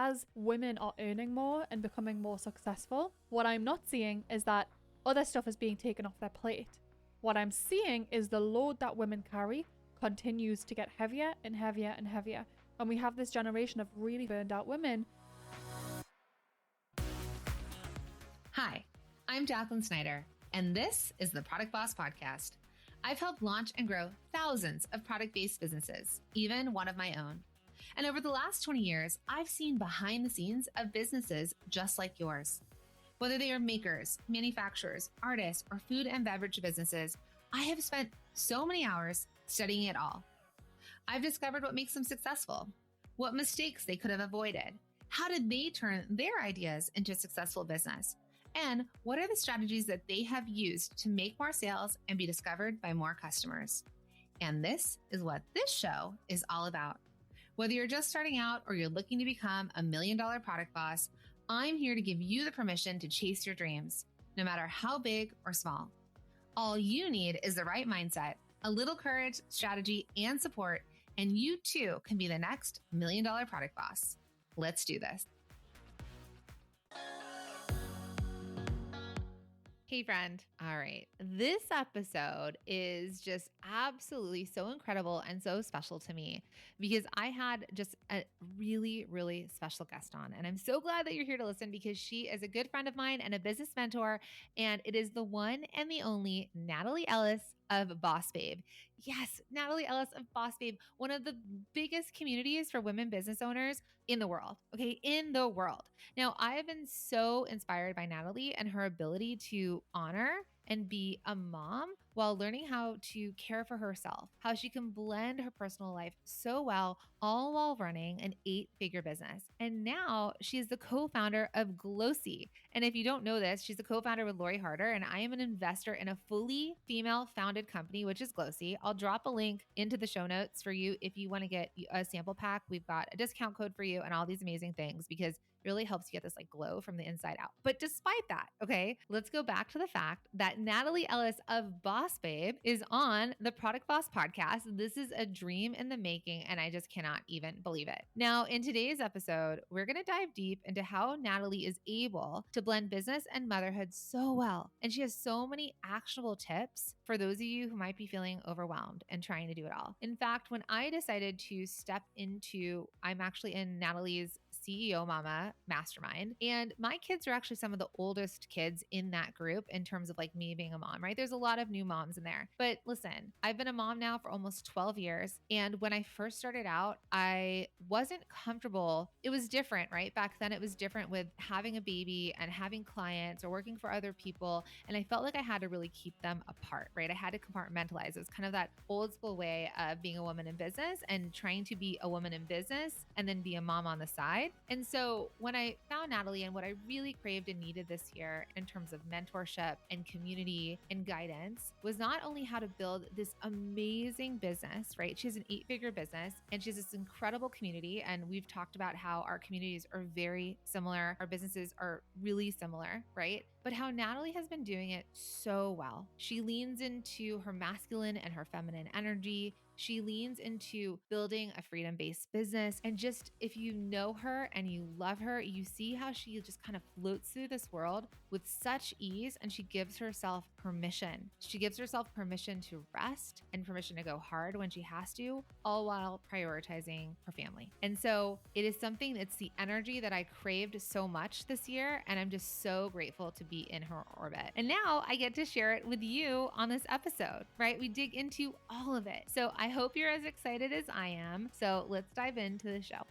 as women are earning more and becoming more successful, what I'm not seeing is that other stuff is being taken off their plate. What I'm seeing is the load that women carry continues to get heavier and heavier and heavier. And we have this generation of really burned out women. Hi, I'm Jacqueline Snyder, and this is the Product Boss Podcast. I've helped launch and grow thousands of product-based businesses, even one of my own. And over the last 20 years, I've seen behind the scenes of businesses just like yours. Whether they are makers, manufacturers, artists, or food and beverage businesses, I have spent so many hours studying it all. I've discovered what makes them successful, what mistakes they could have avoided, how did they turn their ideas into a successful business, and what are the strategies that they have used to make more sales and be discovered by more customers. And this is what this show is all about. Whether you're just starting out or you're looking to become $1 million product boss, I'm here to give you the permission to chase your dreams, no matter how big or small. All you need is the right mindset, a little courage, strategy, and support, and you too can be the next $1 million product boss. Let's do this. Hey friend. All right. This episode is just absolutely so incredible and so special to me because I had just a really, really special guest on. And I'm so glad that you're here to listen because she is a good friend of mine and a business mentor. And it is the one and the only Natalie Ellis of Bossbabe. Yes, Natalie Ellis of Bossbabe, one of the biggest communities for women business owners in the world. Okay, in the world. Now, I have been so inspired by Natalie and her ability to honor and be a mom while learning how to care for herself, how she can blend her personal life so well, all while running an 8-figure business. And now she is the co-founder of Glossy. And if you don't know this, she's the co-founder with Lori Harder, and I am an investor in a fully female-founded company, which is Glossy. I'll drop a link into the show notes for you if you want to get a sample pack. We've got a discount code for you and all these amazing things because it really helps you get this like glow from the inside out. But despite that, okay, let's go back to the fact that Natalie Ellis of Bossbabe is on the Product Boss Podcast. This is a dream in the making, and I just cannot even believe it. Now, in today's episode, we're going to dive deep into how Natalie is able to blend business and motherhood so well. And she has so many actionable tips for those of you who might be feeling overwhelmed and trying to do it all. In fact, when I decided to step into, I'm actually in Natalie's CEO Mama Mastermind. And my kids are actually some of the oldest kids in that group in terms of like me being a mom, right? There's a lot of new moms in there. But listen, I've been a mom now for almost 12 years. And when I first started out, I wasn't comfortable. It was different, right? Back then it was different with having a baby and having clients or working for other people. And I felt like I had to really keep them apart, right? I had to compartmentalize. It was kind of that old school way of being a woman in business and trying to be a woman in business and then be a mom on the side. And so when I found Natalie and what I really craved and needed this year in terms of mentorship and community and guidance was not only how to build this amazing business, right? She has an 8-figure business and she has this incredible community. And we've talked about how our communities are very similar. Our businesses are really similar, right? But how Natalie has been doing it so well. She leans into her masculine and her feminine energy. She leans into building a freedom-based business. And just if you know her and you love her, you see how she just kind of floats through this world with such ease, and she gives herself permission. She gives herself permission to rest and permission to go hard when she has to, all while prioritizing her family. And so it is something, it's the energy that I craved so much this year. And I'm just so grateful to be in her orbit. And now I get to share it with you on this episode, right? We dig into all of it. So I hope you're as excited as I am. So let's dive into the show.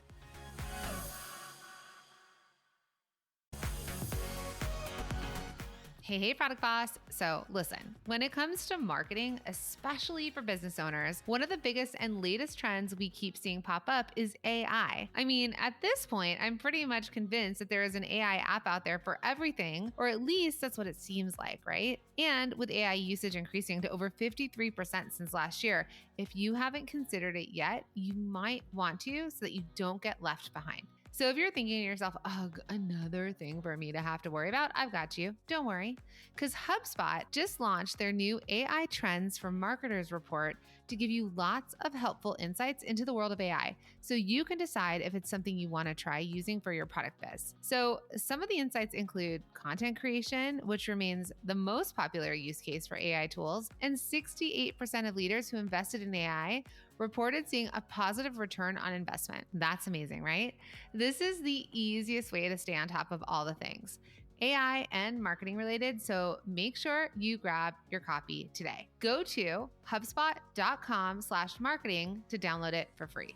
Hey, Product Boss. So listen, when it comes to marketing, especially for business owners, one of the biggest and latest trends we keep seeing pop up is AI. I mean, at this point, I'm pretty much convinced that there is an AI app out there for everything, or at least that's what it seems like, right? And with AI usage increasing to over 53% since last year, if you haven't considered it yet, you might want to so that you don't get left behind. So if you're thinking to yourself, ugh, another thing for me to have to worry about, I've got you. Don't worry, because HubSpot just launched their new AI Trends for Marketers report to give you lots of helpful insights into the world of AI, so you can decide if it's something you want to try using for your product biz. So some of the insights include content creation, which remains the most popular use case for AI tools, and 68% of leaders who invested in AI reported seeing a positive return on investment. That's amazing, right? This is the easiest way to stay on top of all the things AI and marketing related. So make sure you grab your copy today. Go to hubspot.com/marketing to download it for free.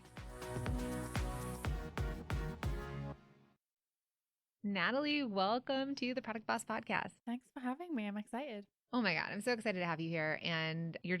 Natalie, welcome to the Product Boss Podcast. Thanks for having me. I'm excited. Oh my God, I'm so excited to have you here. And your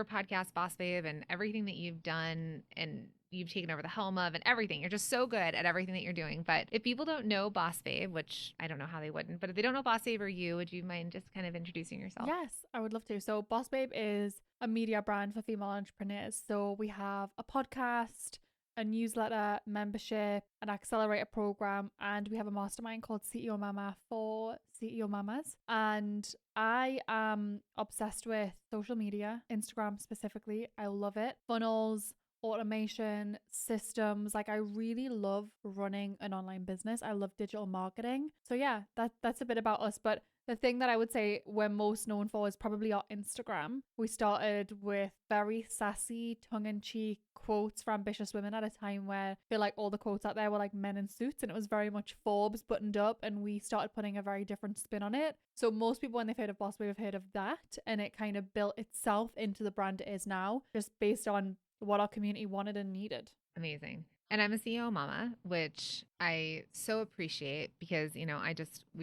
podcast, Boss Babe, and everything that you've done and you've taken over the helm of and everything. You're just so good at everything that you're doing. But if people don't know Boss Babe, which I don't know how they wouldn't, but if they don't know Boss Babe or you, would you mind just kind of introducing yourself? Yes, I would love to. So Boss Babe is a media brand for female entrepreneurs. So we have a podcast, a newsletter, membership, an accelerator program, and we have a mastermind called CEO Mama for CEO Mamas. And I am obsessed with social media, Instagram specifically. I love it. Funnels, automation, systems. Like I really love running an online business. I love digital marketing. So yeah, that's a bit about us. But the thing that I would say we're most known for is probably our Instagram. We started with very sassy, tongue-in-cheek quotes for ambitious women at a time where I feel like all the quotes out there were like men in suits, and it was very much Forbes buttoned up, and we started putting a very different spin on it. So most people, when they've heard of Boss Babe, have heard of that, and it kind of built itself into the brand it is now, just based on what our community wanted and needed. Amazing. And I'm a CEO mama, which I so appreciate because, we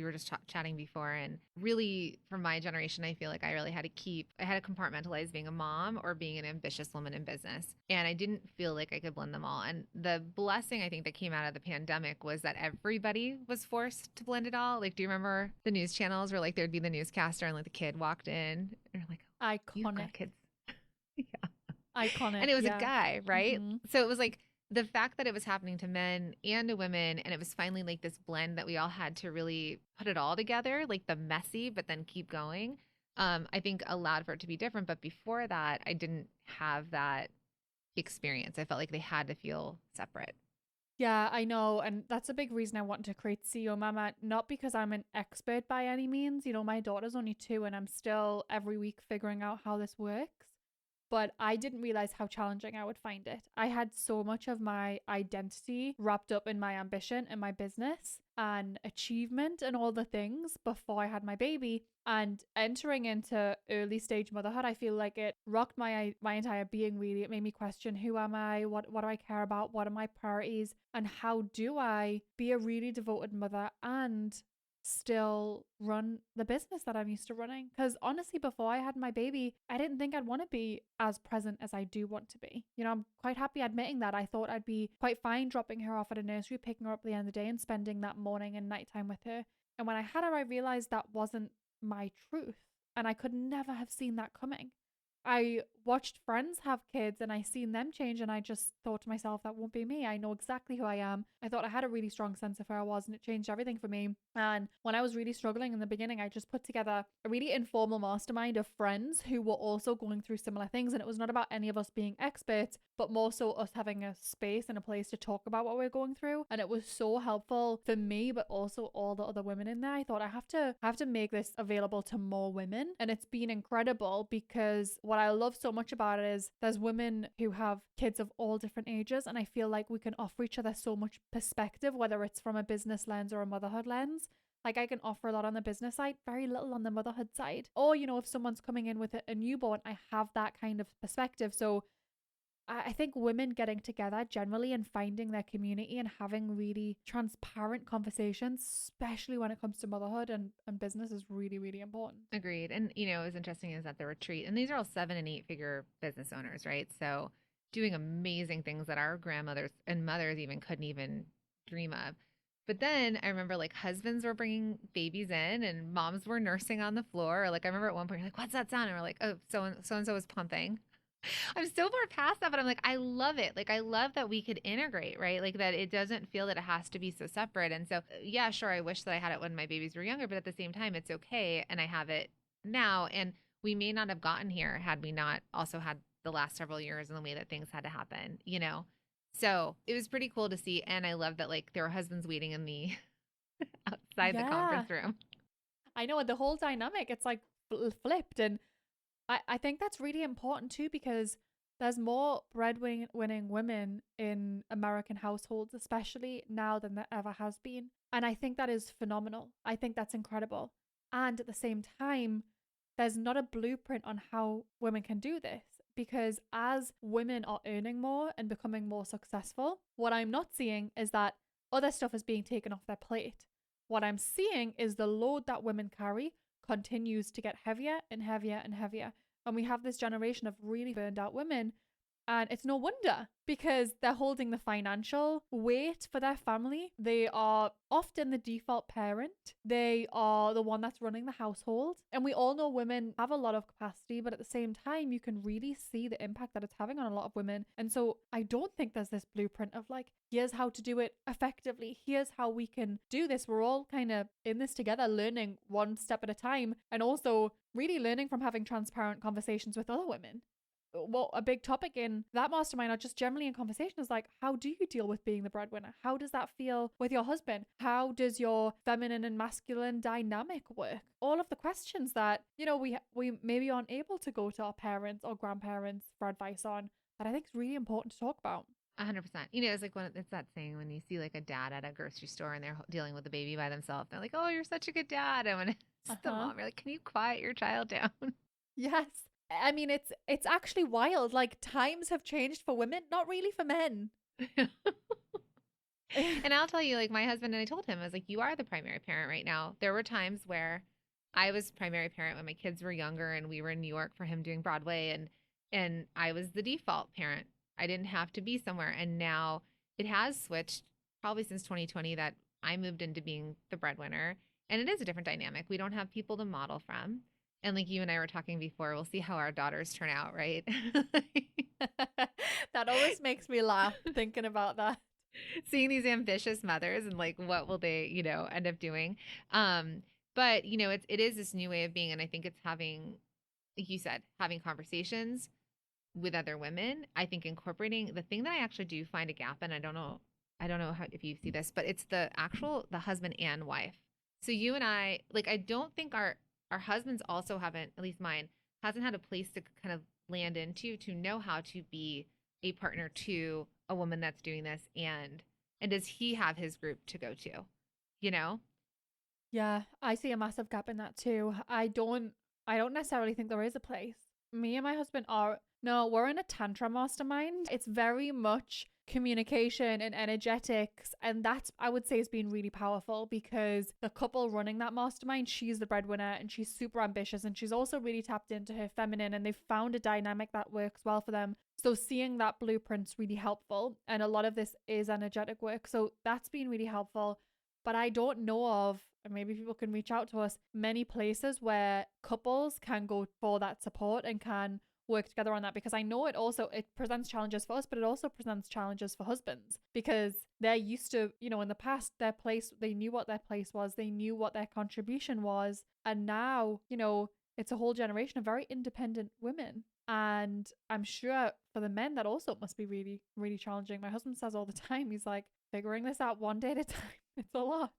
were just chatting before, and really for my generation, I feel like I had to compartmentalize being a mom or being an ambitious woman in business. And I didn't feel like I could blend them all. And the blessing I think that came out of the pandemic was that everybody was forced to blend it all. Like, do you remember the news channels where like there'd be the newscaster and like the kid walked in and you're like, you've got Iconic. kids. Yeah. Iconic. And it was yeah. a guy, right? Mhm. So it was like the fact that it was happening to men and to women, and it was finally like this blend that we all had to really put it all together, like the messy, but then keep going. I think allowed for it to be different. But before that, I didn't have that experience. I felt like they had to feel separate. Yeah, I know. And that's a big reason I wanted to create CEO Mama. Not because I'm an expert by any means. My daughter's only 2 and I'm still every week figuring out how this works. But I didn't realize how challenging I would find it. I had so much of my identity wrapped up in my ambition and my business and achievement and all the things before I had my baby. And entering into early stage motherhood, I feel like it rocked my entire being, really. It made me question, who am I? What do I care about? What are my priorities? And how do I be a really devoted mother and still run the business that I'm used to running? Because honestly, before I had my baby, I didn't think I'd want to be as present as I do want to be. I'm quite happy admitting that. I thought I'd be quite fine dropping her off at a nursery, picking her up at the end of the day and spending that morning and nighttime with her. And when I had her, I realized that wasn't my truth. And I could never have seen that coming. I watched friends have kids and I seen them change, and I just thought to myself, that won't be me. I know exactly who I am. I thought I had a really strong sense of who I was, and it changed everything for me. And when I was really struggling in the beginning, I just put together a really informal mastermind of friends who were also going through similar things. And it was not about any of us being experts, but more so us having a space and a place to talk about what we're going through. And it was so helpful for me, but also all the other women in there. I thought I have to make this available to more women. And it's been incredible, because what I love so much about it is there's women who have kids of all different ages, and I feel like we can offer each other so much perspective, whether it's from a business lens or a motherhood lens. Like I can offer a lot on the business side, very little on the motherhood side. Or, if someone's coming in with a newborn, I have that kind of perspective. So I think women getting together generally and finding their community and having really transparent conversations, especially when it comes to motherhood and business, is really, really important. Agreed. And, what was interesting is that the retreat, and these are all 7 and 8 figure business owners, right? So doing amazing things that our grandmothers and mothers even couldn't even dream of. But then I remember like husbands were bringing babies in and moms were nursing on the floor. Or like I remember at one point, you're like, what's that sound? And we're like, oh, so and so is pumping. I'm so far past that, but I'm like, I love it. Like, I love that we could integrate, right? Like, that it doesn't feel that it has to be so separate. And so, yeah, sure, I wish that I had it when my babies were younger, but at the same time, it's okay. And I have it now. And we may not have gotten here had we not also had the last several years and the way that things had to happen, you know? So it was pretty cool to see. And I love that, like, there were husbands waiting in the outside the Yeah. conference room. I know the whole dynamic, it's like flipped. And I think that's really important too because there's more breadwinning women in American households, especially now than there ever has been. And I think that is phenomenal. I think that's incredible. And at the same time, there's not a blueprint on how women can do this because as women are earning more and becoming more successful, what I'm not seeing is that other stuff is being taken off their plate. What I'm seeing is the load that women carry continues to get heavier and heavier and heavier. And we have this generation of really burned out women. And it's no wonder because they're holding the financial weight for their family. They are often the default parent. They are the one that's running the household. And we all know women have a lot of capacity, but at the same time, you can really see the impact that it's having on a lot of women. And so I don't think there's this blueprint of like, here's how to do it effectively. Here's how we can do this. We're all kind of in this together, learning one step at a time, and also really learning from having transparent conversations with other women. Well, a big topic in that mastermind or just generally in conversation is like, how do you deal with being the breadwinner? How does that feel with your husband? How does your feminine and masculine dynamic work? All of the questions that, you know, we maybe aren't able to go to our parents or grandparents for advice on, that I think is really important to talk about. 100%. You know, it's like it's that saying when you see like a dad at a grocery store and they're dealing with a baby by themselves. They're like, "Oh, you're such a good dad." And when it's the Uh-huh. mom, you're like, "Can you quiet your child down?" Yes. I mean, it's actually wild. Like times have changed for women, not really for men. And I'll tell you, like my husband and I told him, I was like, "You are the primary parent right now." There were times where I was primary parent when my kids were younger and we were in New York for him doing Broadway, and I was the default parent. I didn't have to be somewhere. And now it has switched probably since 2020 that I moved into being the breadwinner. And it is a different dynamic. We don't have people to model from. And like you and I were talking before, we'll see how our daughters turn out, right? That always makes me laugh thinking about that. Seeing these ambitious mothers and like what will they, you know, end up doing. But you know, it is this new way of being. And I think it's having, like you said, having conversations with other women. I think incorporating the thing that I actually do find a gap in, I don't know how, if you see this, but it's the husband and wife. So you and I, like, I don't think our husbands also haven't, at least mine, hasn't had a place to kind of land into to know how to be a partner to a woman that's doing this, and does he have his group to go to, you know? Yeah, I see a massive gap in that too. I don't necessarily think there is a place. Me and my husband are no, we're in a tantra mastermind. It's very much communication and energetics, and that's I would say has been really powerful because the couple running that mastermind, she's the breadwinner and she's super ambitious and she's also really tapped into her feminine and they've found a dynamic that works well for them. So seeing that blueprint's really helpful and a lot of this is energetic work. So that's been really helpful. But I don't know of, and maybe people can reach out to us, many places where couples can go for that support and can work together on that because I know it presents challenges for us, but it also presents challenges for husbands because they're used to, you know, in the past, their place, they knew what their place was, they knew what their contribution was. And now, you know, it's a whole generation of very independent women. And I'm sure for the men, that also must be really, really challenging. My husband says all the time, he's like, figuring this out one day at a time. It's a lot.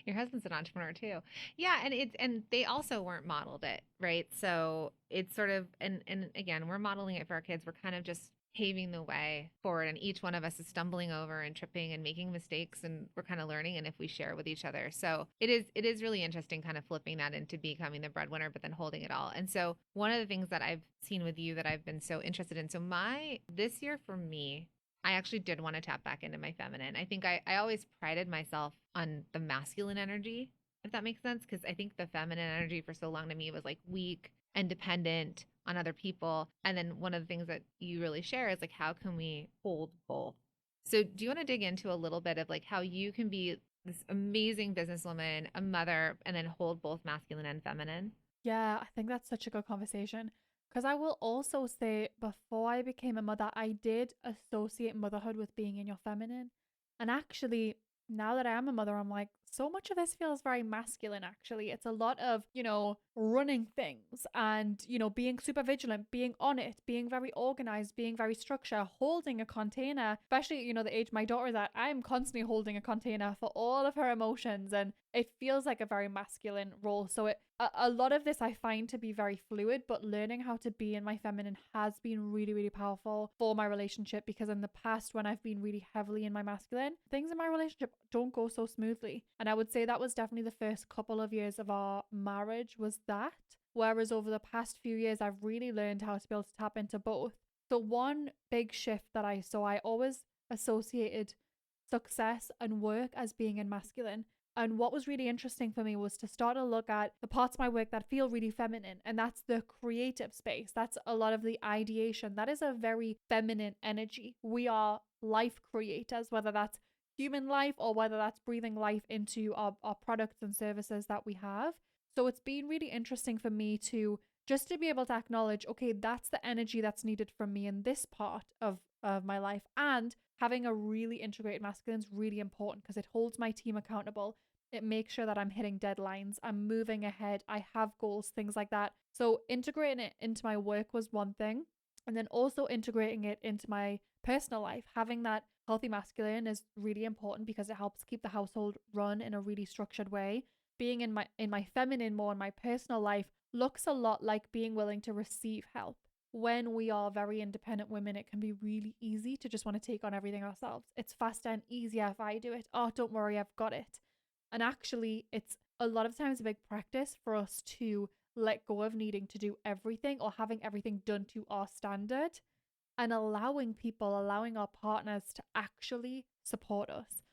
Your husband's an entrepreneur too. Yeah, and they also weren't modeled it, right? So it's sort of and again, we're modeling it for our kids. We're kind of just paving the way forward, and each one of us is stumbling over and tripping and making mistakes, and we're kind of learning, and if we share with each other. So it is really interesting kind of flipping that into becoming the breadwinner but then holding it all. And so one of the things that I've seen with you that I've been so interested in, so my this year for me, I actually did want to tap back into my feminine. I think I always prided myself on the masculine energy, if that makes sense. Because I think the feminine energy for so long to me was like weak and dependent on other people. And then one of the things that you really share is like, how can we hold both? So, do you want to dig into a little bit of like how you can be this amazing businesswoman, a mother, and then hold both masculine and feminine? Yeah, I think that's such a good conversation Because I will also say, before I became a mother, I did associate motherhood with being in your feminine. And actually, now that I am a mother, I'm like, so much of this feels very masculine, actually. It's a lot of, running things and, being super vigilant, being on it, being very organized, being very structured, holding a container, especially, the age my daughter is at. I'm constantly holding a container for all of her emotions. And it feels like a very masculine role. So a lot of this I find to be very fluid, but learning how to be in my feminine has been really, really powerful for my relationship, because in the past, when I've been really heavily in my masculine, things in my relationship don't go so smoothly. And I would say that was definitely the first couple of years of our marriage was that. Whereas over the past few years, I've really learned how to be able to tap into both. So one big shift that I saw, I always associated success and work as being in masculine. And what was really interesting for me was to start to look at the parts of my work that feel really feminine. And that's the creative space. That's a lot of the ideation. That is a very feminine energy. We are life creators, whether that's human life or whether that's breathing life into our products and services that we have. So it's been really interesting for me to just to be able to acknowledge, okay, that's the energy that's needed from me in this part of my life. And having a really integrated masculine is really important because it holds my team accountable. It makes sure that I'm hitting deadlines, I'm moving ahead, I have goals, things like that. So integrating it into my work was one thing. And then also integrating it into my personal life, having that healthy masculine is really important because it helps keep the household run in a really structured way. Being in my feminine more in my personal life looks a lot like being willing to receive help. When we are very independent women, it can be really easy to just want to take on everything ourselves. It's faster and easier if I do it. Oh, don't worry, I've got it. And actually, it's a lot of times a big practice for us to let go of needing to do everything or having everything done to our standard, and allowing our partners to actually support us.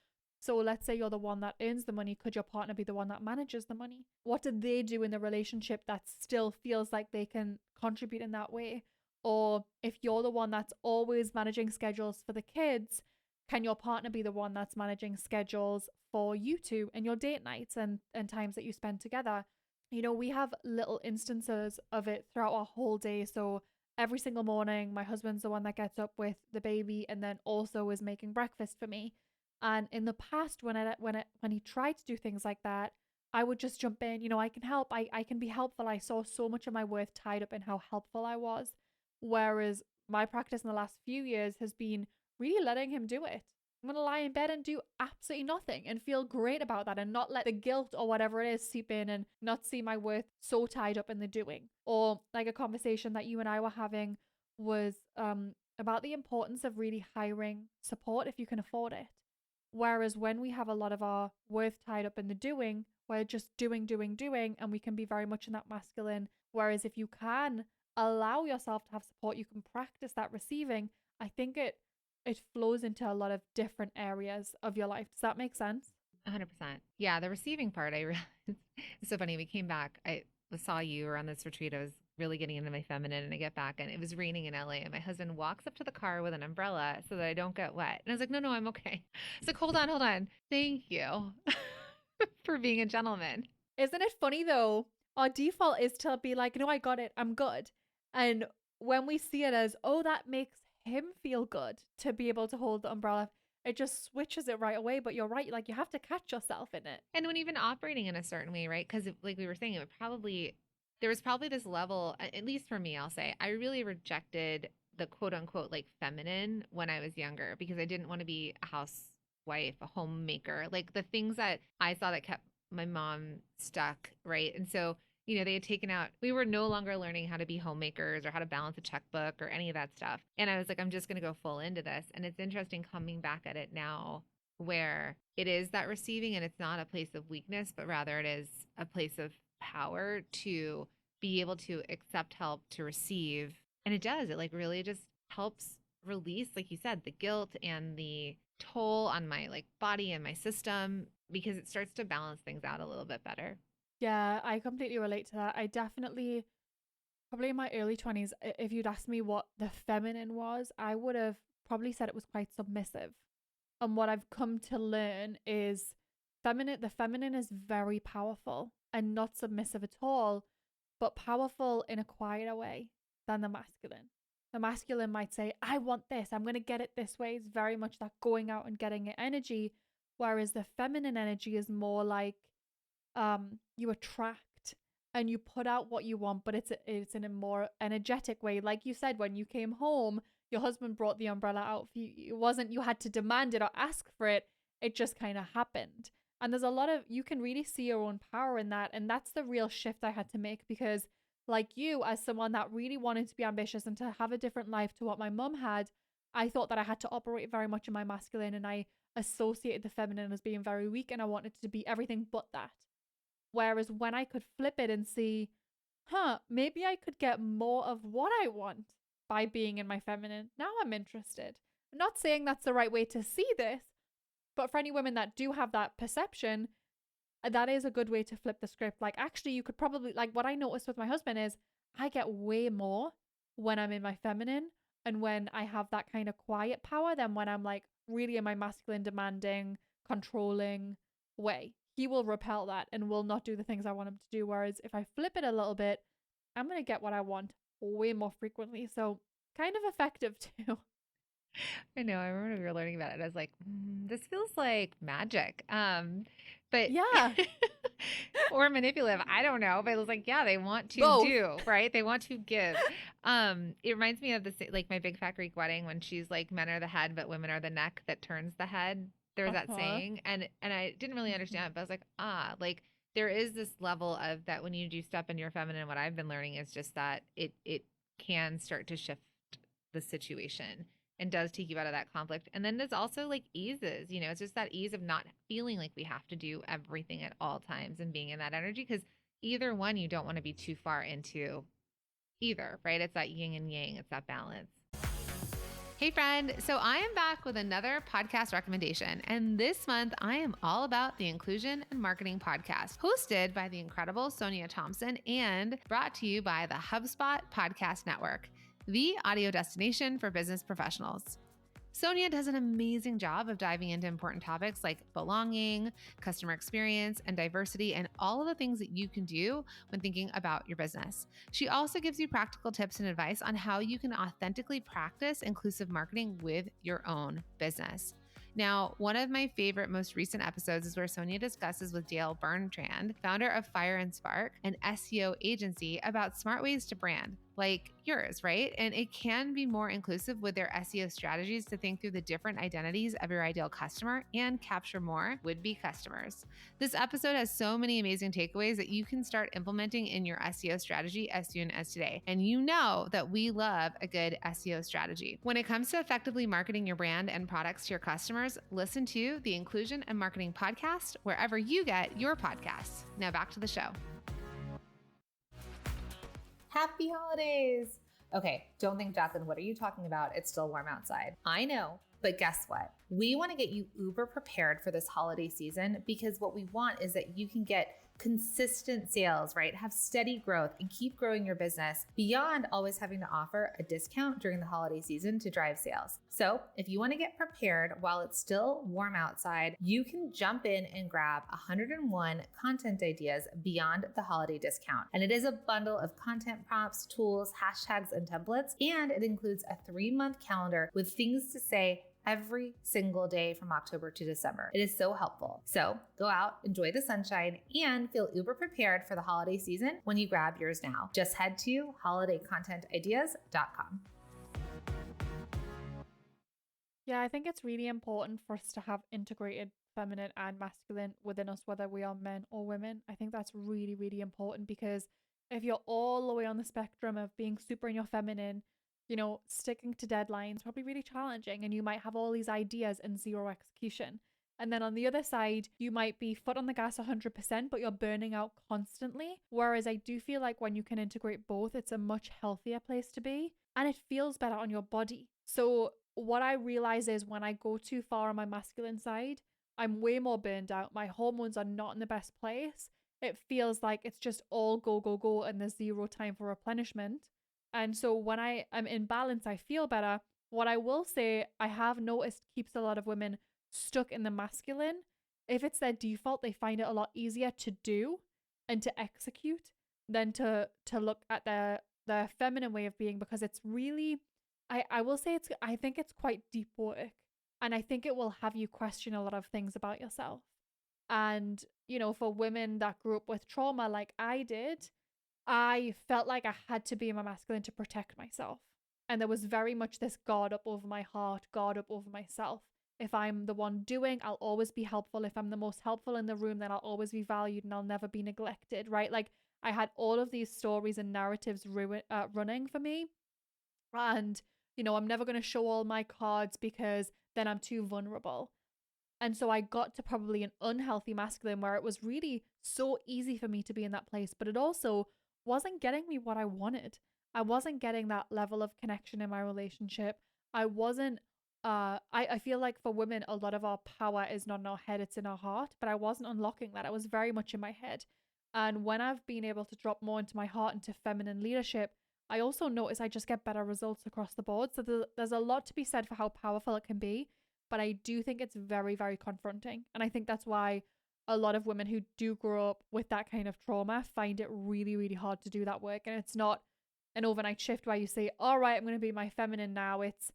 So let's say you're the one that earns the money. Could your partner be the one that manages the money? What do they do in the relationship that still feels like they can contribute in that way? Or if you're the one that's always managing schedules for the kids, can your partner be the one that's managing schedules for you two and your date nights and times that you spend together? We have little instances of it throughout our whole day. So every single morning, my husband's the one that gets up with the baby and then also is making breakfast for me. And in the past, when he tried to do things like that, I would just jump in. I can help. I can be helpful. I saw so much of my worth tied up in how helpful I was. Whereas my practice in the last few years has been really letting him do it. I'm going to lie in bed and do absolutely nothing and feel great about that and not let the guilt or whatever it is seep in and not see my worth so tied up in the doing. Or like a conversation that you and I were having was about the importance of really hiring support if you can afford it. Whereas when we have a lot of our worth tied up in the doing, we're just doing, and we can be very much in that masculine. Whereas if you can allow yourself to have support, you can practice that receiving. I think it flows into a lot of different areas of your life. Does that make sense? 100%. Yeah, the receiving part, I realized it's so funny. We came back. I saw you were on this retreat. I was really getting into my feminine, and I get back and it was raining in LA. And my husband walks up to the car with an umbrella so that I don't get wet. And I was like, no, I'm okay. It's like, hold on. Thank you for being a gentleman. Isn't it funny though? Our default is to be like, no, I got it. I'm good. And when we see it as, oh, that makes him feel good to be able to hold the umbrella, it just switches it right away. But you're right. Like you have to catch yourself in it. And when even operating in a certain way, right? Because like we were saying, there was probably this level, at least for me, I'll say, I really rejected the quote unquote like feminine when I was younger because I didn't want to be a housewife, a homemaker, like the things that I saw that kept my mom stuck, right? And so, they had taken out, we were no longer learning how to be homemakers or how to balance a checkbook or any of that stuff. And I was like, I'm just going to go full into this. And it's interesting coming back at it now where it is that receiving and it's not a place of weakness, but rather it is a place of power to be able to accept help, to receive. And it does, it like really just helps release, like you said, the guilt and the toll on my like body and my system because it starts to balance things out a little bit better. Yeah, I completely relate to that. I definitely, probably in my early 20s, if you'd asked me what the feminine was, I would have probably said it was quite submissive. And what I've come to learn is the feminine is very powerful and not submissive at all, but powerful in a quieter way. than the masculine. The masculine might say, I want this, I'm going to get it this way. It's very much that going out and getting it energy. Whereas the feminine energy is more like you attract and you put out what you want, but it's in a more energetic way. Like you said, when you came home, your husband brought the umbrella out for you. It wasn't you had to demand it or ask for it. It just kind of happened. And there's a lot of, you can really see your own power in that. And that's the real shift I had to make, because like you, as someone that really wanted to be ambitious and to have a different life to what my mum had, I thought that I had to operate very much in my masculine, and I associated the feminine as being very weak, and I wanted to be everything but that. Whereas when I could flip it and see, maybe I could get more of what I want by being in my feminine, now I'm interested. I'm not saying that's the right way to see this, but for any women that do have that perception, that is a good way to flip the script. Like, actually, you could probably, like, what I noticed with my husband is I get way more when I'm in my feminine and when I have that kind of quiet power than when I'm like really in my masculine, demanding, controlling way. He will repel that and will not do the things I want him to do. Whereas if I flip it a little bit, I'm going to get what I want way more frequently. So kind of effective too. I know. I remember we were learning about it. I was like, this feels like magic. But Yeah. or manipulative. I don't know. But it was like, yeah, they want to Both. do, right? They want to give. It reminds me of this, like my big fat Greek wedding, when she's like, men are the head, but women are the neck that turns the head. There's that saying. And I didn't really understand it, but I was like, like there is this level of that when you do step into your feminine. What I've been learning is just that it can start to shift the situation and does take you out of that conflict. And then there's also like eases, it's just that ease of not feeling like we have to do everything at all times and being in that energy, because either one, you don't want to be too far into either, right? It's that yin and yang. It's that balance. Hey friend, so I am back with another podcast recommendation, and this month I am all about the Inclusion and Marketing Podcast, hosted by the incredible Sonia Thompson and brought to you by the HubSpot Podcast Network, the audio destination for business professionals. Sonia does an amazing job of diving into important topics like belonging, customer experience, and diversity, and all of the things that you can do when thinking about your business. She also gives you practical tips and advice on how you can authentically practice inclusive marketing with your own business. Now, one of my favorite most recent episodes is where Sonia discusses with Dale Bertrand, founder of Fire and Spark, an SEO agency, about smart ways to brand, like yours, right? And it can be more inclusive with their SEO strategies to think through the different identities of your ideal customer and capture more would-be customers. This episode has so many amazing takeaways that you can start implementing in your SEO strategy as soon as today. And you know that we love a good SEO strategy. When it comes to effectively marketing your brand and products to your customers, listen to the Inclusion and Marketing Podcast wherever you get your podcasts. Now back to the show. Happy holidays. Okay, don't think, Jacqueline, what are you talking about? It's still warm outside. I know, but guess what? We want to get you uber prepared for this holiday season, because what we want is that you can get consistent sales, right? Have steady growth and keep growing your business beyond always having to offer a discount during the holiday season to drive sales. So if you want to get prepared while it's still warm outside, you can jump in and grab 101 content ideas beyond the holiday discount. And it is a bundle of content prompts, tools, hashtags, and templates. And it includes a 3-month calendar with things to say every single day from October to December. It is so helpful. So go out, enjoy the sunshine, and feel uber prepared for the holiday season when you grab yours now. Just head to holidaycontentideas.com. Yeah, I think it's really important for us to have integrated feminine and masculine within us, whether we are men or women. I think that's really, really important, because if you're all the way on the spectrum of being super in your feminine, sticking to deadlines probably really challenging, and you might have all these ideas and zero execution. And then on the other side, you might be foot on the gas 100%, but you're burning out constantly. Whereas I do feel like when you can integrate both, it's a much healthier place to be, and it feels better on your body. So what I realize is when I go too far on my masculine side, I'm way more burned out. My hormones are not in the best place. It feels like it's just all go, go, go, and there's zero time for replenishment. And so when I am in balance, I feel better. What I will say, I have noticed keeps a lot of women stuck in the masculine. If it's their default, they find it a lot easier to do and to execute than to look at their the feminine way of being, because it's really, I will say I think it's quite deep work. And I think it will have you question a lot of things about yourself. And, for women that grew up with trauma like I did, I felt like I had to be in my masculine to protect myself. And there was very much this guard up over my heart, guard up over myself. If I'm the one doing, I'll always be helpful. If I'm the most helpful in the room, then I'll always be valued and I'll never be neglected, right? Like I had all of these stories and narratives running for me. And, I'm never going to show all my cards because then I'm too vulnerable. And so I got to probably an unhealthy masculine where it was really so easy for me to be in that place, but it also wasn't getting me what I wanted. I wasn't getting that level of connection in my relationship. I wasn't, I feel like for women, a lot of our power is not in our head, it's in our heart, but I wasn't unlocking that. I was very much in my head. And when I've been able to drop more into my heart, into feminine leadership, I also notice I just get better results across the board. So there's a lot to be said for how powerful it can be. But I do think it's very, very confronting. And I think that's why a lot of women who do grow up with that kind of trauma find it really, really hard to do that work. And it's not an overnight shift where you say, all right, I'm going to be my feminine now. It's,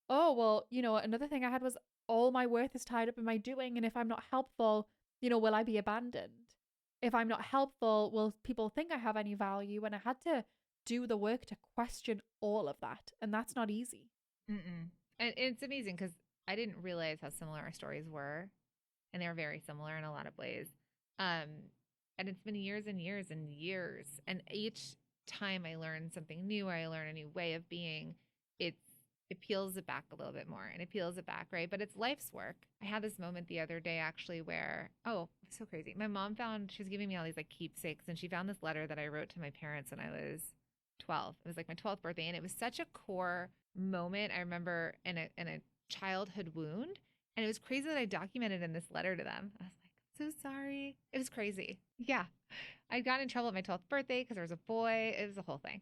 oh, well, another thing I had was all my worth is tied up in my doing. And if I'm not helpful, will I be abandoned? If I'm not helpful, will people think I have any value? And I had to do the work to question all of that. And that's not easy. Mm-mm. And it's amazing because I didn't realize how similar our stories were, and they're very similar in a lot of ways. Um, and it's been years and years and years, and each time I learn something new, or I learn a new way of being, it peels it back a little bit more, and it peels it back, right? But it's life's work. I had this moment the other day actually where, oh, it's so crazy. My mom she was giving me all these like keepsakes, and she found this letter that I wrote to my parents when I was 12. It was like my 12th birthday, and it was such a core moment. I remember in a childhood wound, and it was crazy that I documented in this letter to them. I was like, so sorry. It was crazy. Yeah. I got in trouble at my 12th birthday because there was a boy. It was a whole thing.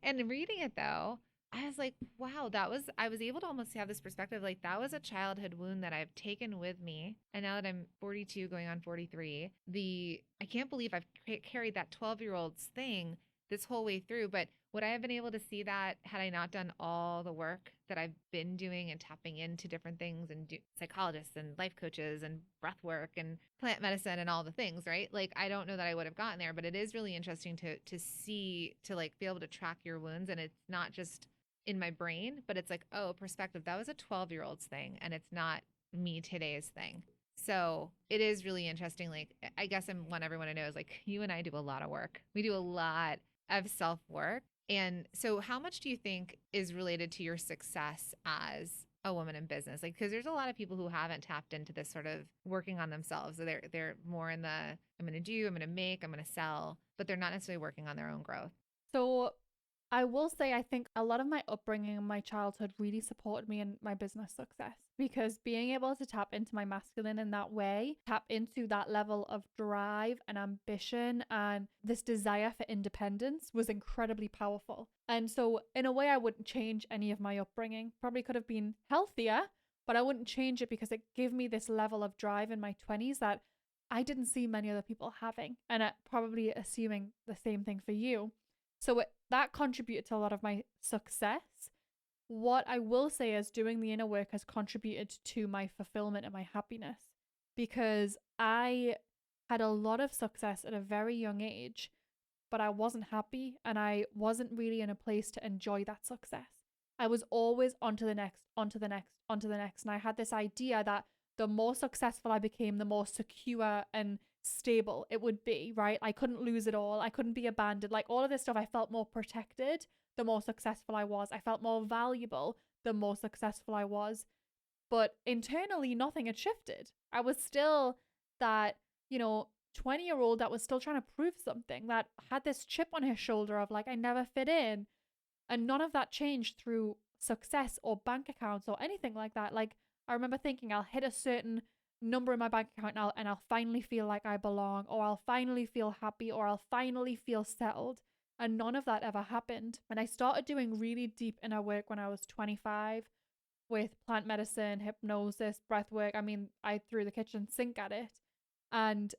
And reading it though, I was like, wow, I was able to almost have this perspective. Like that was a childhood wound that I've taken with me. And now that I'm 42 going on 43, I can't believe I've carried that 12-year-old's thing this whole way through. But would I have been able to see that had I not done all the work that I've been doing and tapping into different things and psychologists and life coaches and breath work and plant medicine and all the things, right? Like, I don't know that I would have gotten there, but it is really interesting to see, to like be able to track your wounds. And it's not just in my brain, but it's like, oh, perspective. That was a 12-year-old's thing, and it's not me today's thing. So it is really interesting. Like, I guess I want everyone to know is like, you and I do a lot of work. We do a lot of self work. And so how much do you think is related to your success as a woman in business? Like, because there's a lot of people who haven't tapped into this sort of working on themselves. So they're more in the, I'm going to do, I'm going to make, I'm going to sell, but they're not necessarily working on their own growth. So I will say, I think a lot of my upbringing and my childhood really supported me in my business success, because being able to tap into my masculine in that way, tap into that level of drive and ambition and this desire for independence was incredibly powerful. And so in a way, I wouldn't change any of my upbringing. Probably could have been healthier, but I wouldn't change it because it gave me this level of drive in my 20s that I didn't see many other people having. And probably assuming the same thing for you. So that contributed to a lot of my success. What I will say is doing the inner work has contributed to my fulfillment and my happiness, because I had a lot of success at a very young age, but I wasn't happy and I wasn't really in a place to enjoy that success. I was always on to the next, on to the next, on to the next. And I had this idea that the more successful I became, the more secure and stable it would be, right? I couldn't lose it all. I couldn't be abandoned. Like all of this stuff, I felt more protected the more successful I was. I felt more valuable the more successful I was. But internally, nothing had shifted. I was still that, 20-year-old that was still trying to prove something, that had this chip on his shoulder of like, I never fit in. And none of that changed through success or bank accounts or anything like that. Like, I remember thinking I'll hit a certain number in my bank account now and I'll finally feel like I belong, or I'll finally feel happy, or I'll finally feel settled. And none of that ever happened. And I started doing really deep inner work when I was 25 with plant medicine, hypnosis, breath work. I mean, I threw the kitchen sink at it. And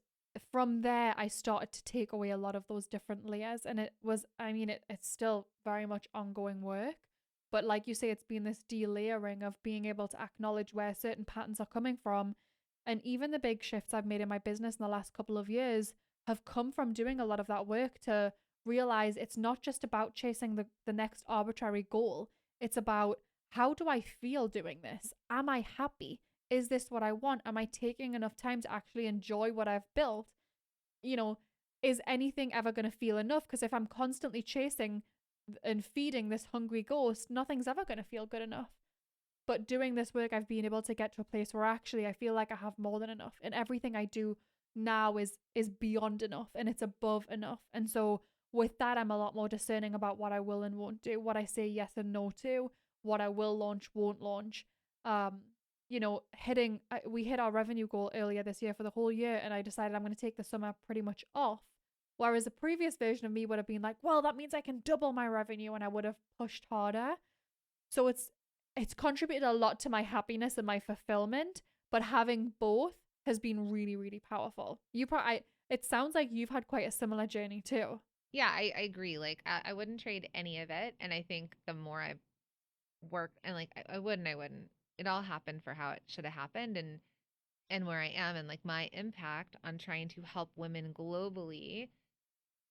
from there, I started to take away a lot of those different layers. And it was, I mean, it's still very much ongoing work. But like you say, it's been this delayering of being able to acknowledge where certain patterns are coming from. And even the big shifts I've made in my business in the last couple of years have come from doing a lot of that work to realize it's not just about chasing the next arbitrary goal. It's about, how do I feel doing this? Am I happy? Is this what I want? Am I taking enough time to actually enjoy what I've built? You know, is anything ever going to feel enough? Because if I'm constantly chasing and feeding this hungry ghost, nothing's ever going to feel good enough. But doing this work, I've been able to get to a place where actually I feel like I have more than enough, and everything I do now is beyond enough, and it's above enough. And so with that, I'm a lot more discerning about what I will and won't do, what I say yes and no to, what I will launch, won't launch. Um, we hit our revenue goal earlier this year for the whole year, and I decided I'm going to take the summer pretty much off. Whereas the previous version of me would have been like, well, that means I can double my revenue, and I would have pushed harder. So it's contributed a lot to my happiness and my fulfillment, but having both has been really, really powerful. It sounds like you've had quite a similar journey too. Yeah, I agree. Like I wouldn't trade any of it. And I think the more I work and like I wouldn't. It all happened for how it should have happened and where I am and like my impact on trying to help women globally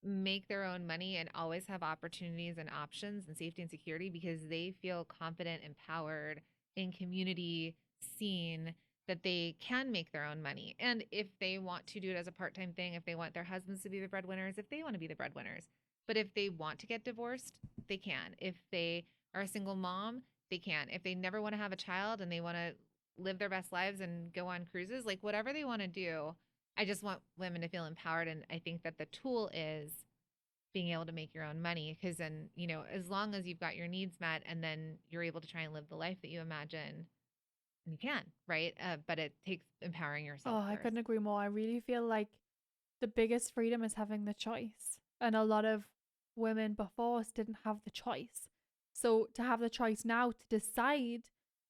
make their own money and always have opportunities and options and safety and security because they feel confident, empowered, in community, seen that they can make their own money. And if they want to do it as a part-time thing, if they want their husbands to be the breadwinners, if they want to be the breadwinners. But if they want to get divorced, they can. If they are a single mom, they can. If they never want to have a child and they want to live their best lives and go on cruises, like whatever they want to do, I just want women to feel empowered. And I think that the tool is being able to make your own money. Because then, as long as you've got your needs met and then you're able to try and live the life that you imagine, you can, right? But it takes empowering Oh, yourself I first. couldn't agree more. I really feel like the biggest freedom is having the choice. And a lot of women before us didn't have the choice. So to have the choice now to decide,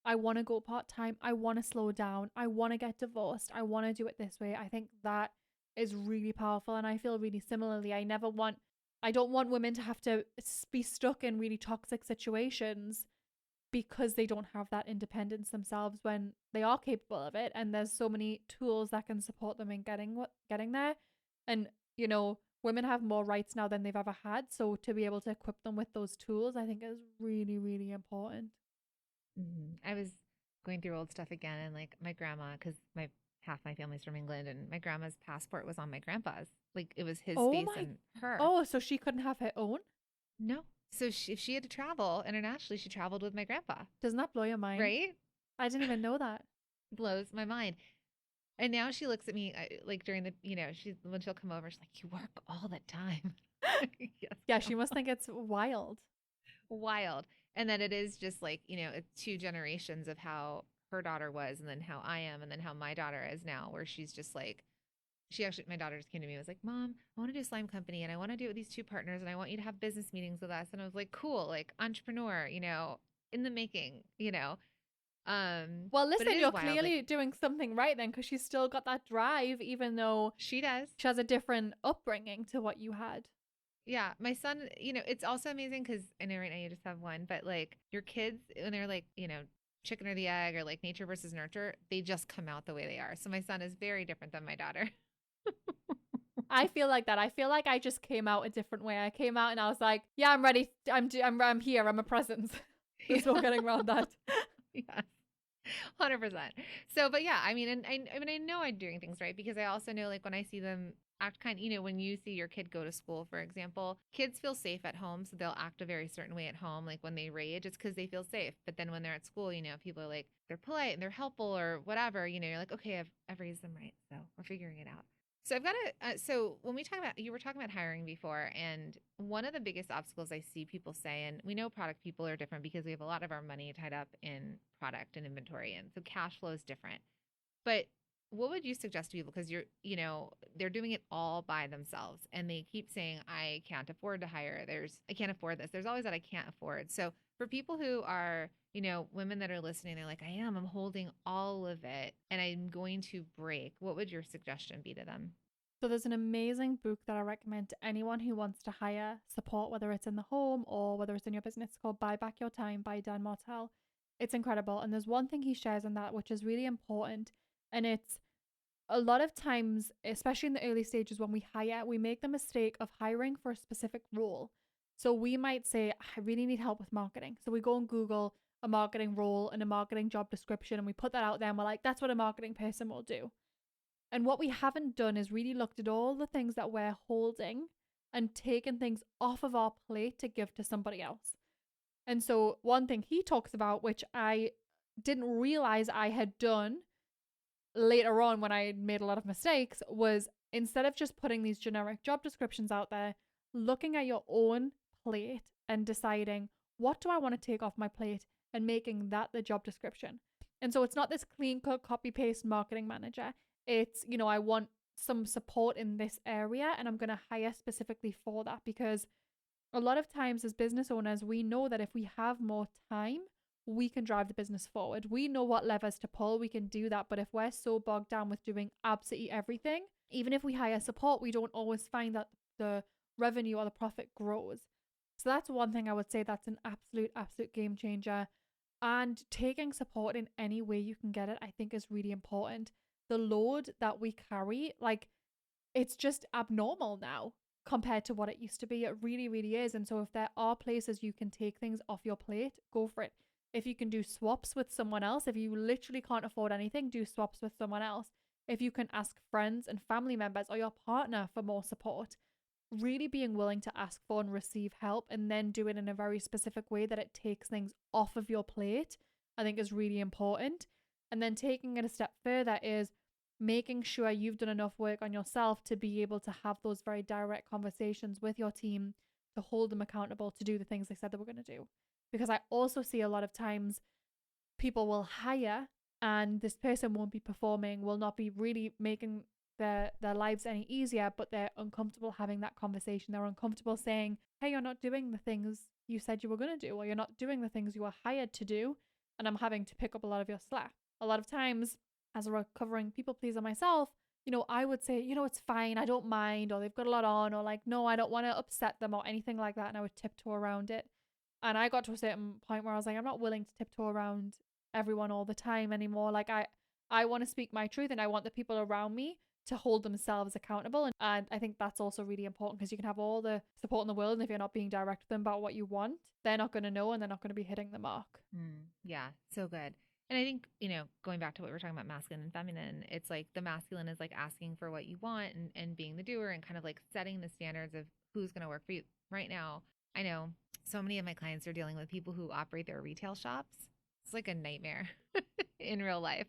I want to go part time, I want to slow down, I want to get divorced, I want to do it this way, I think that is really powerful. And I feel really similarly. I don't want women to have to be stuck in really toxic situations because they don't have that independence themselves when they are capable of it, and there's so many tools that can support them in getting there. And women have more rights now than they've ever had, so to be able to equip them with those tools, I think is really, really important. I was going through old stuff again, and like my grandma, because my half my family's from England, and my grandma's passport was on my grandpa's. Like it was his Oh face my. and her. Oh, so she couldn't have her own? No. So if she had to travel internationally, she traveled with my grandpa, Doesn't that blow your mind? right? I didn't even know that. Blows my mind. And now she looks at me like during the, when she'll come over, she's like, "You work all the time." Yes, Yeah, she must Grandma. think it's wild. Wild. And then it is just like, it's two generations of how her daughter was and then how I am and then how my daughter is now, where she's just like, my daughter just came to me and was like, Mom, I want to do a slime company and I want to do it with these two partners and I want you to have business meetings with us. And I was like, cool, like entrepreneur, in the making, Well, but it listen, is you're wild. Like clearly doing something right then, because she's still got that drive, even though she does. she has a different upbringing to what you had. Yeah, my son, it's also amazing because I know right now you just have one, but like your kids, when they're like, chicken or the egg or like nature versus nurture, they just come out the way they are. So my son is very different than my daughter. I feel like that. I feel like I just came out a different way. I came out and I was like, yeah, I'm ready. I'm here. I'm a presence. There's no getting around that. Yes. 100%. So, but yeah, I mean, and I mean, I know I'm doing things right because I also know like when I see them act when you see your kid go to school, for example, kids feel safe at home. So they'll act a very certain way at home. Like when they rage, it's because they feel safe. But then when they're at school, people are like, they're polite and they're helpful or whatever, you're like, okay, I've raised them right. So we're figuring it out. So I've got to, so when we talk about, you were talking about hiring before, and one of the biggest obstacles I see people say, and we know product people are different because we have a lot of our money tied up in product and inventory. And so cash flow is different. But what would you suggest to people? Because they're doing it all by themselves and they keep saying, I can't afford to hire. I can't afford this. There's always that I can't afford. So for people who are, women that are listening, they're like, I'm holding all of it and I'm going to break. What would your suggestion be to them? So there's an amazing book that I recommend to anyone who wants to hire support, whether it's in the home or whether it's in your business, called Buy Back Your Time by Dan Martell. It's incredible. And there's one thing he shares in that which is really important. And it's a lot of times, especially in the early stages when we hire, we make the mistake of hiring for a specific role. So we might say, I really need help with marketing. So we go and Google a marketing role and a marketing job description and we put that out there and we're like, that's what a marketing person will do. And what we haven't done is really looked at all the things that we're holding and taken things off of our plate to give to somebody else. And so one thing he talks about, which I didn't realize I had done later on when I made a lot of mistakes, was instead of just putting these generic job descriptions out there, looking at your own plate and deciding, what do I want to take off my plate, and making that the job description. And so it's not this clean cut copy paste marketing manager. It's, I want some support in this area and I'm going to hire specifically for that, because a lot of times as business owners, we know that if we have more time, we can drive the business forward. We know what levers to pull. We can do that. But if we're so bogged down with doing absolutely everything, even if we hire support, we don't always find that the revenue or the profit grows. So that's one thing I would say that's an absolute game changer. And taking support in any way you can get it, I think, is really important. The load that we carry, it's just abnormal now compared to what it used to be. It really, really is. And so if there are places you can take things off your plate, go for it. If you can do swaps with someone else, if you literally can't afford anything, do swaps with someone else. If you can ask friends and family members or your partner for more support, really being willing to ask for and receive help and then do it in a very specific way that it takes things off of your plate, I think is really important. And then taking it a step further is making sure you've done enough work on yourself to be able to have those very direct conversations with your team, to hold them accountable to do the things they said they were going to do. Because I also see a lot of times people will hire and this person won't be performing, will not be really making their lives any easier, but they're uncomfortable having that conversation. They're uncomfortable saying, hey, you're not doing the things you said you were going to do, or you're not doing the things you were hired to do, and I'm having to pick up a lot of your slack. A lot of times, as a recovering people pleaser myself, I would say, it's fine, I don't mind, or they've got a lot on, or no, I don't want to upset them or anything like that, and I would tiptoe around it. And I got to a certain point where I was like, I'm not willing to tiptoe around everyone all the time anymore. I want to speak my truth, and I want the people around me to hold themselves accountable. And I think that's also really important, because you can have all the support in the world, and if you're not being direct with them about what you want, they're not going to know, and they're not going to be hitting the mark. Yeah, so good. And I think, going back to what we were talking about, masculine and feminine, it's like the masculine is like asking for what you want and being the doer and kind of like setting the standards of who's going to work for you. Right now, I know so many of my clients are dealing with people who operate their retail shops. It's like a nightmare in real life.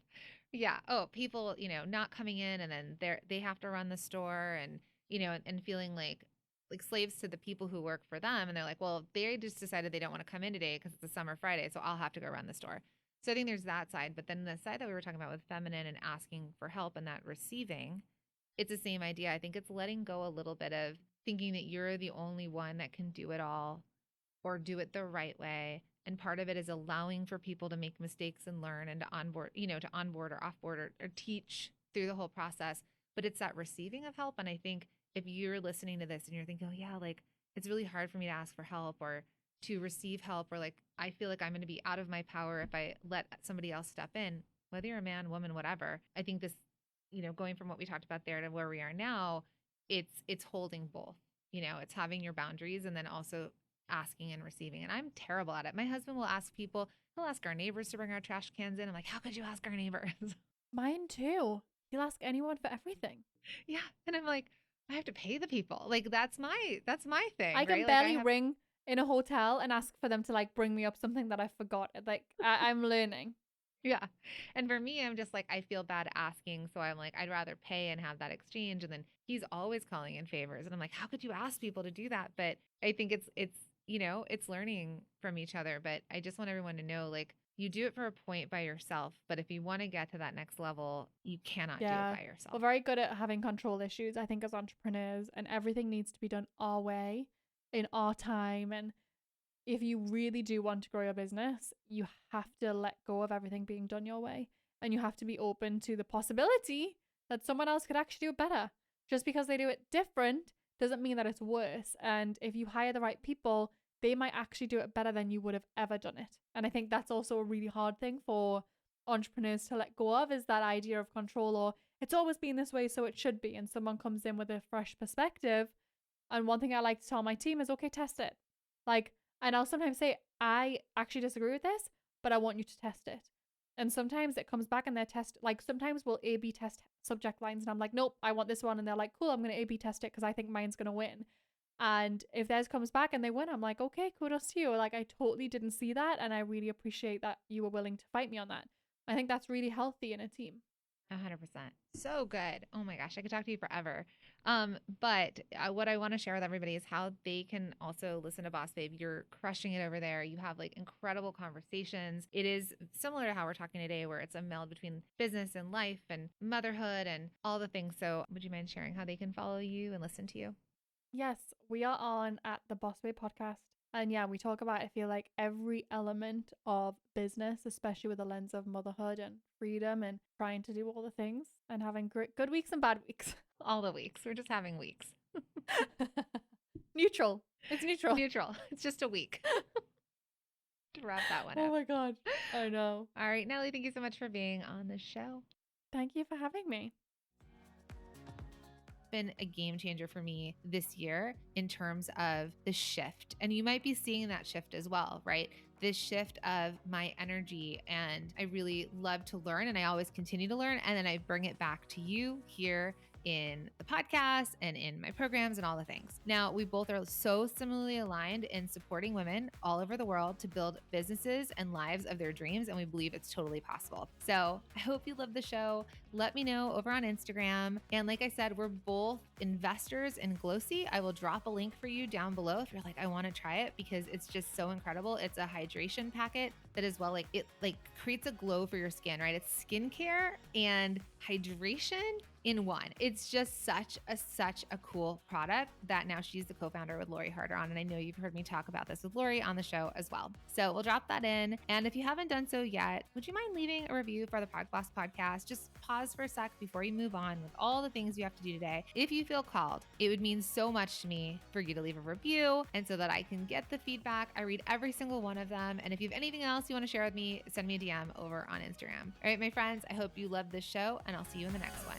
Yeah. Oh, people, not coming in, and then they have to run the store, and, and feeling like slaves to the people who work for them. And they're like, well, they just decided they don't want to come in today because it's a summer Friday, so I'll have to go run the store. So I think there's that side. But then the side that we were talking about with feminine and asking for help and that receiving, it's the same idea. I think it's letting go a little bit of thinking that you're the only one that can do it all or do it the right way. And part of it is allowing for people to make mistakes and learn, and to onboard, to onboard or offboard or teach through the whole process. But it's that receiving of help. And I think if you're listening to this and you're thinking, oh yeah, it's really hard for me to ask for help or to receive help, or I feel like I'm going to be out of my power if I let somebody else step in, whether you're a man, woman, whatever. I think this, going from what we talked about there to where we are now, it's holding both, it's having your boundaries and then also asking and receiving. And I'm terrible at it. My husband will ask people, he'll ask our neighbors to bring our trash cans in. I'm like, how could you ask our neighbors? Mine too. He'll ask anyone for everything. Yeah. And I'm like, I have to pay the people. That's my thing. I can right? barely ring in a hotel and ask for them to bring me up something that I forgot. I'm learning. Yeah. And for me, I'm just I feel bad asking. So I'm like, I'd rather pay and have that exchange. And then he's always calling in favors. And I'm like, how could you ask people to do that? But I think it's learning from each other. But I just want everyone to know, you do it for a point by yourself. But if you want to get to that next level, you cannot do it by yourself. We're very good at having control issues, I think, as entrepreneurs, and everything needs to be done our way in our time. And if you really do want to grow your business, you have to let go of everything being done your way. And you have to be open to the possibility that someone else could actually do it better. Just because they do it different doesn't mean that it's worse. And if you hire the right people, they might actually do it better than you would have ever done it. And I think that's also a really hard thing for entrepreneurs to let go of, is that idea of control, or it's always been this way, so it should be. And someone comes in with a fresh perspective. And one thing I like to tell my team is, okay, test it. Like, and I'll sometimes say, I actually disagree with this, but I want you to test it. And sometimes it comes back and they're like sometimes we'll A/B test subject lines and I'm like, nope, I want this one. And they're like, cool, I'm going to A/B test it because I think mine's going to win. And if theirs comes back and they win, I'm like, okay, kudos to you. Like, I totally didn't see that. And I really appreciate that you were willing to fight me on that. I think that's really healthy in a team. 100%. So good. Oh my gosh, I could talk to you forever. But what I want to share with everybody is how they can also listen to Boss Babe. You're crushing it over there. You have like incredible conversations. It is similar to how we're talking today, where it's a meld between business and life and motherhood and all the things. So would you mind sharing how they can follow you and listen to you? Yes, we are on at the Boss Babe podcast. And yeah, we talk about, I feel like, every element of business, especially with the lens of motherhood and freedom and trying to do all the things and having good weeks and bad weeks. All the weeks. We're just having weeks. Neutral. It's neutral. Neutral. It's just a week. To wrap that one up. Oh my God. I know. All right, Natalie, thank you so much for being on the show. Thank you for having me. Been a game changer for me this year in terms of the shift. And you might be seeing that shift as well, right? This shift of my energy. And I really love to learn, and I always continue to learn. And then I bring it back to you here in the podcast and in my programs and all the things. Now, we both are so similarly aligned in supporting women all over the world to build businesses and lives of their dreams. And we believe it's totally possible. So I hope you love the show. Let me know over on Instagram. And like I said, we're both investors in Glossy. I will drop a link for you down below if you're like, I want to try it, because it's just so incredible. It's a hydration packet that as well, like it like creates a glow for your skin, right? It's skincare and hydration in one. It's just such a cool product that now she's the co-founder with Lori Harder on. And I know you've heard me talk about this with Lori on the show as well. So we'll drop that in. And if you haven't done so yet, would you mind leaving a review for the Boss podcast? Just pause for a sec before you move on with all the things you have to do today. If you feel called, it would mean so much to me for you to leave a review, and so that I can get the feedback. I read every single one of them. And if you have anything else you want to share with me, send me a DM over on Instagram. All right, my friends, I hope you love this show, and I'll see you in the next one.